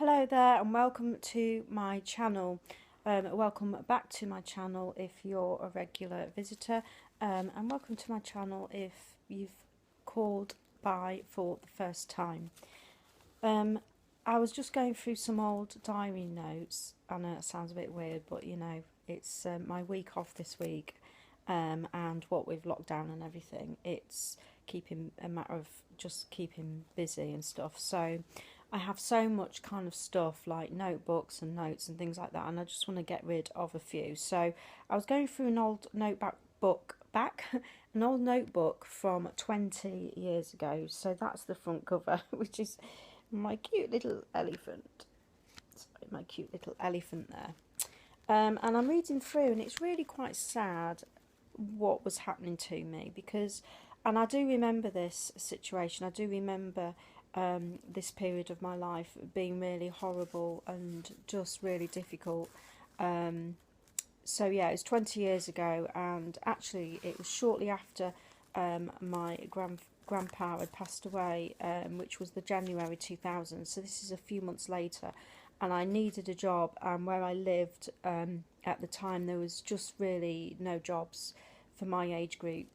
Hello there and welcome to my channel. Welcome back to my channel if you're a regular visitor, and welcome to my channel if you've called by for the first time. I was just going through some old diary notes. I know it sounds a bit weird, but you know, it's my week off this week, and what with lockdown and everything, it's keeping a matter of just keeping busy and stuff. So I have so much kind of stuff like notebooks and notes and things like that, and I just want to get rid of a few. So I was going through an old an old notebook from 20 years ago. So that's the front cover, which is my cute little elephant. Sorry, my cute little elephant there. And I'm reading through, and it's really quite sad what was happening to me because, and I do remember this situation. I do remember this period of my life being really horrible and just really difficult. So yeah, it was 20 years ago, and actually it was shortly after my grandpa had passed away, which was the January 2000. So this is a few months later, and I needed a job, and where I lived at the time there was just really no jobs for my age group.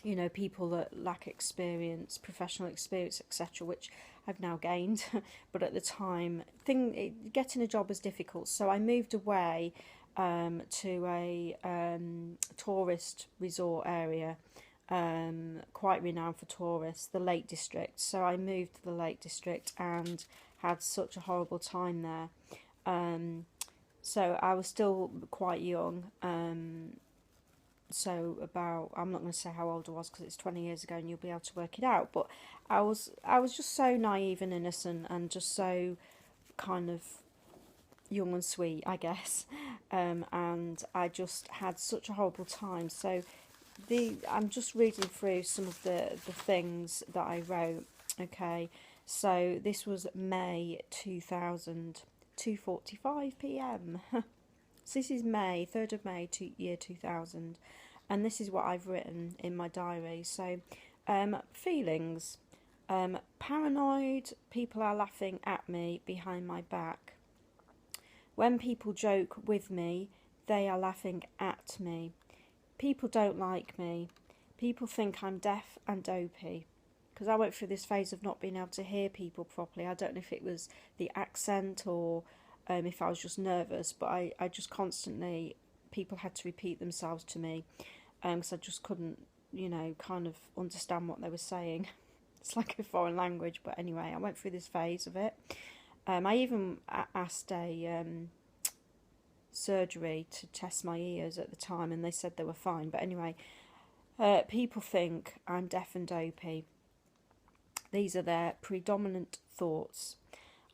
You know, people that lack experience, professional experience, etc., which I've now gained. But at the time, getting a job was difficult. So I moved away to a tourist resort area, quite renowned for tourists, the Lake District. So I moved to the Lake District and had such a horrible time there. So I was still quite young. So about, I'm not going to say how old I was because it's 20 years ago and you'll be able to work it out, but I was just so naive and innocent and just so kind of young and sweet, I guess. And I just had such a horrible time. So I'm just reading through some of the things that I wrote. Okay, so this was May 2000, 2:45 p.m. So this is May, 3rd of May, year 2000, and this is what I've written in my diary. So, feelings. Paranoid, people are laughing at me behind my back. When people joke with me, they are laughing at me. People don't like me. People think I'm deaf and dopey. Because I went through this phase of not being able to hear people properly. I don't know if it was the accent or if I was just nervous, but I just constantly, people had to repeat themselves to me because I just couldn't, you know, kind of understand what they were saying. It's like a foreign language, but anyway, I went through this phase of it. I even asked a surgery to test my ears at the time, and they said they were fine. But anyway, people think I'm deaf and dopey. These are their predominant thoughts.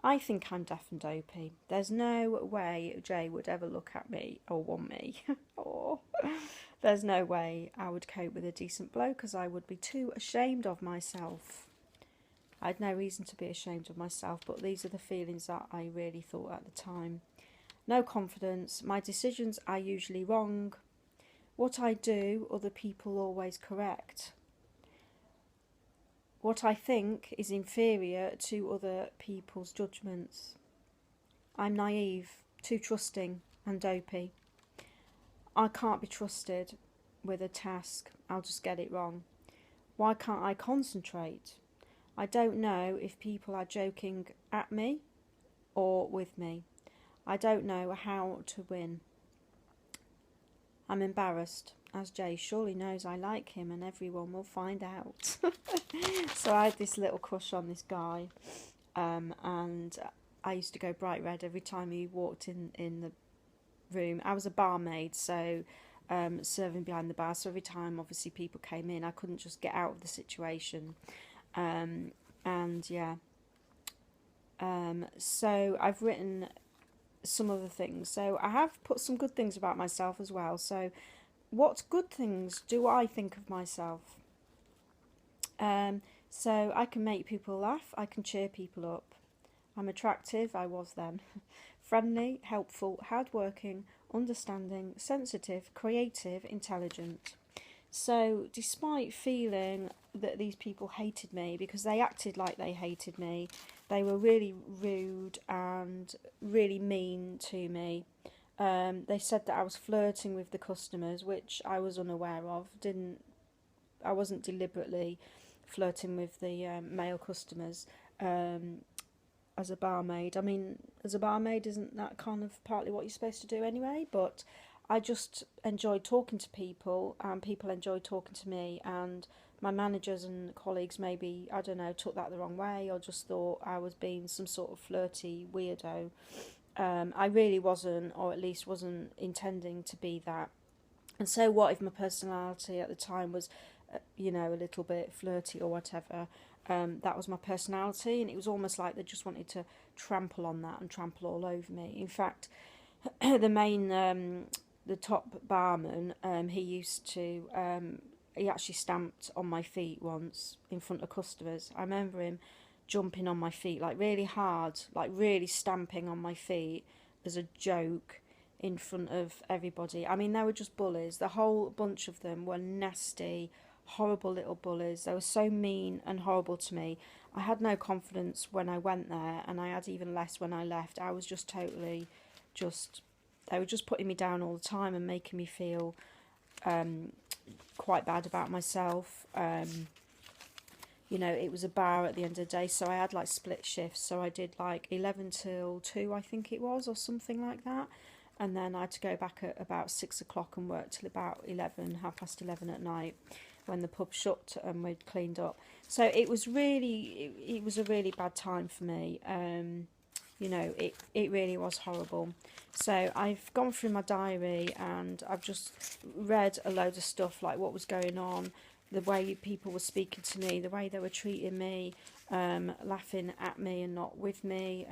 I think I'm deaf and dopey. There's no way Jay would ever look at me or want me. Or there's no way I would cope with a decent bloke because I would be too ashamed of myself. I had no reason to be ashamed of myself, but these are the feelings that I really thought at the time. No confidence. My decisions are usually wrong. What I do, other people always correct. What I think is inferior to other people's judgments. I'm naive, too trusting and dopey. I can't be trusted with a task. I'll just get it wrong. Why can't I concentrate? I don't know if people are joking at me or with me. I don't know how to win. I'm embarrassed, as Jay surely knows I like him and everyone will find out. So I had this little crush on this guy, and I used to go bright red every time he walked in the room. I was a barmaid, so serving behind the bar, so every time obviously people came in I couldn't just get out of the situation. And yeah, so I've written some other things. So I have put some good things about myself as well. So what good things do I think of myself? So I can make people laugh, I can cheer people up. I'm attractive, I was then. Friendly, helpful, hardworking, understanding, sensitive, creative, intelligent. So despite feeling that these people hated me, because they acted like they hated me, they were really rude and really mean to me. They said that I was flirting with the customers, which I was unaware of. I wasn't deliberately flirting with the male customers um, as a barmaid. I mean, as a barmaid, isn't that kind of partly what you're supposed to do anyway? But I just enjoyed talking to people, and people enjoyed talking to me. And my managers and colleagues maybe, I don't know, took that the wrong way or just thought I was being some sort of flirty weirdo. I really wasn't, or at least wasn't intending to be that. And so, what if my personality at the time was, a little bit flirty or whatever? That was my personality, and it was almost like they just wanted to trample on that and trample all over me. In fact, the top barman, he used to, he actually stamped on my feet once in front of customers. I remember him jumping on my feet like really hard, like really stamping on my feet as a joke in front of everybody. I mean, they were just bullies. The whole bunch of them were nasty, horrible little bullies. They were so mean and horrible to me. I had no confidence when I went there, and I had even less when I left. I was just totally just, they were just putting me down all the time and making me feel quite bad about myself. It was a bar at the end of the day, so I had like split shifts. So I did like 11 till 2, I think it was, or something like that. And then I had to go back at about 6 o'clock and work till about 11, half past 11 at night when the pub shut and we'd cleaned up. So it was it was a really bad time for me. It really was horrible. So I've gone through my diary and I've just read a load of stuff, like what was going on, the way people were speaking to me, the way they were treating me, laughing at me and not with me,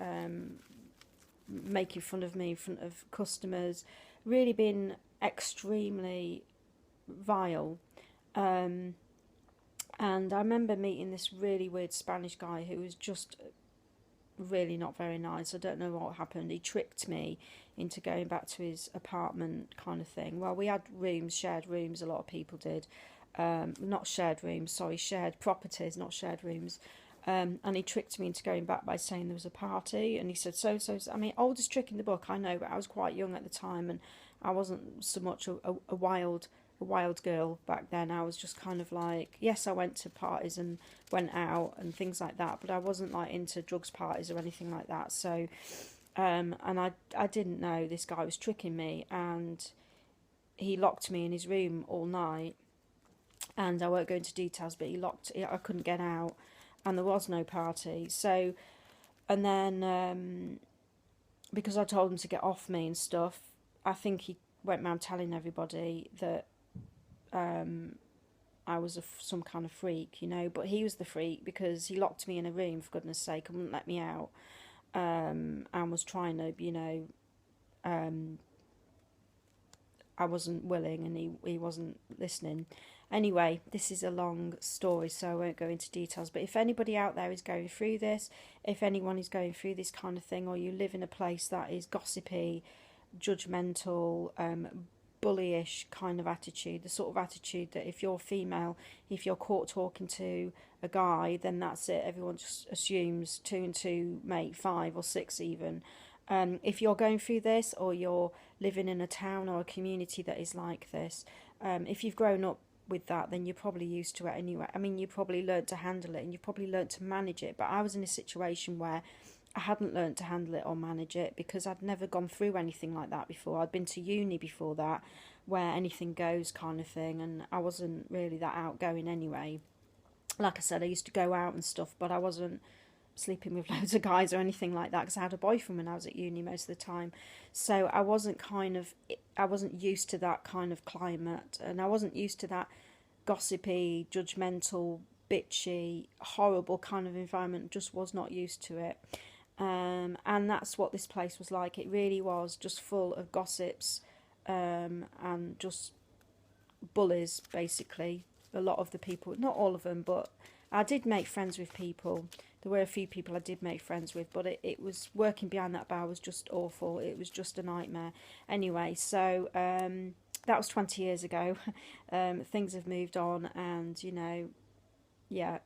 making fun of me in front of customers, really been extremely vile. And I remember meeting this really weird Spanish guy who was just really not very nice. I don't know what happened. He tricked me into going back to his apartment kind of thing. Well, we had rooms, shared rooms, a lot of people did. Not shared rooms, sorry, shared properties, not shared rooms. And he tricked me into going back by saying there was a party, and he said I mean, oldest trick in the book, I know, but I was quite young at the time, and I wasn't so much a wild girl back then. I was just kind of like, yes, I went to parties and went out and things like that, but I wasn't like into drugs parties or anything like that. So and I didn't know this guy was tricking me, and he locked me in his room all night, and I won't go into details, but I couldn't get out, and there was no party. So, and then because I told him to get off me and stuff, I think he went round telling everybody that I was some kind of freak, but he was the freak because he locked me in a room, for goodness sake, and wouldn't let me out, and was trying to, I wasn't willing, and he wasn't listening. Anyway, this is a long story, so I won't go into details. But if anybody out there is going through this, if anyone is going through this kind of thing, or you live in a place that is gossipy, judgmental, bullyish kind of attitude, the sort of attitude that if you're female, if you're caught talking to a guy, then that's it. Everyone just assumes 2 and 2 make 5 or 6 even. If you're going through this, or you're living in a town or a community that is like this, if you've grown up with that, then you're probably used to it anyway. I mean, you probably learned to handle it, and you probably learned to manage it. But I was in a situation where I hadn't learned to handle it or manage it, because I'd never gone through anything like that before. I'd been to uni before that, where anything goes kind of thing, and I wasn't really that outgoing anyway. Like I said, I used to go out and stuff, but I wasn't sleeping with loads of guys or anything like that, because I had a boyfriend when I was at uni most of the time. So I wasn't used to that kind of climate, and I wasn't used to that gossipy, judgmental, bitchy, horrible kind of environment. Just was not used to it. And that's what this place was like. It really was just full of gossips, and just bullies, basically. A lot of the people, not all of them, but I did make friends with people. There were a few people I did make friends with, but it was working behind that bar was just awful. It was just a nightmare. Anyway, so that was 20 years ago. Things have moved on, and you know, yeah,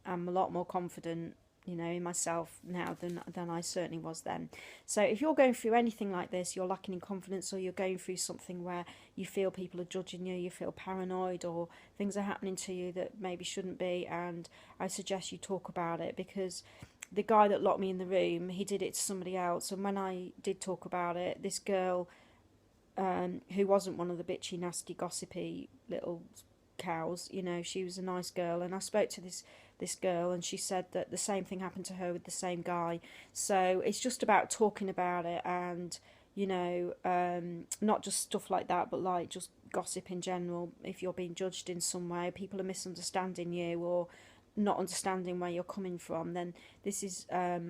I'm a lot more confident, you know, in myself now than I certainly was then. So if you're going through anything like this, you're lacking in confidence, or you're going through something where you feel people are judging you, you feel paranoid, or things are happening to you that maybe shouldn't be, and I suggest you talk about it, because the guy that locked me in the room, he did it to somebody else, and when I did talk about it, this girl, who wasn't one of the bitchy, nasty, gossipy little cows, you know, she was a nice girl, and I spoke to this girl, and she said that the same thing happened to her with the same guy. So it's just about talking about it, and you know, not just stuff like that, but like just gossip in general. If you're being judged in some way, people are misunderstanding you, or not understanding where you're coming from, then this is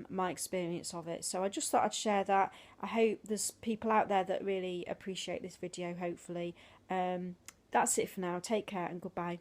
my experience of it. So I just thought I'd share that. I hope there's people out there that really appreciate this video, hopefully. That's it for now. Take care and goodbye.